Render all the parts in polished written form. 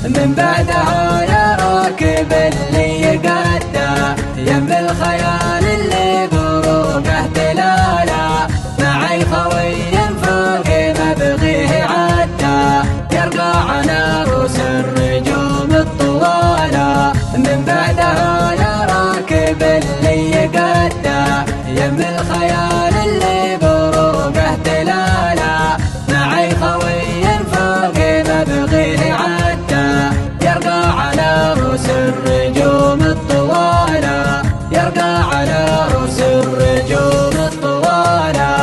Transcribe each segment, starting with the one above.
من بعدها يا راكب اللي يقدى يم الخيال اللي بروقه دلاله، مع الخوي فوق مبغيه عدى يرقى على رؤوس الرجوم الطواله. من بعدها يا راكب اللي يقدى يم الخيال اللي بروقه دلاله، مع الخوي فوق مبغيه عدى يرقى على رؤوس الرجوم الطواله، يرقى على رؤوس الرجوم الطواله.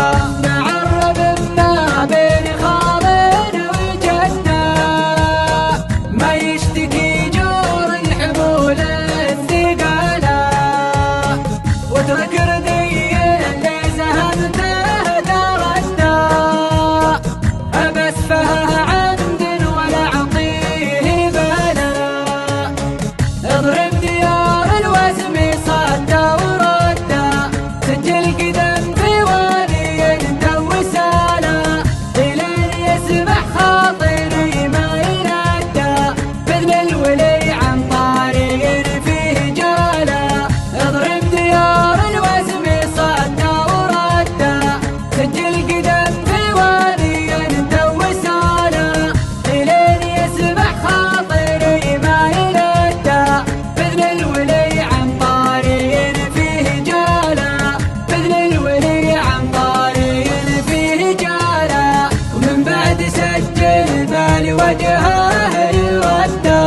معرب ما بين خالد وجده ما يشتكي جور الحمول الثقاله، واترك ردي اللي زهمته تردى أبسفه عمد ولا أعطيه بالا. اضرب ديار الوسم صدى وردى سجل قدم في وادي دوساله، إلين يسمع خاطري ما ينادى بذل الولي عن طريق فيه جاله. اضرب ديار الوسم صدى وردى سجل قدم في وادي دوساله، إلين يسمع خاطري ما ينادى بذل الولي عن طريق فيه جاله، بذل الولي عن طريق فيه جاله. ومن بعد سجل بالي وجهه يودى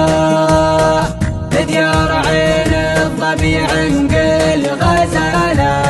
لديار عين الضبيع انقل غزاله.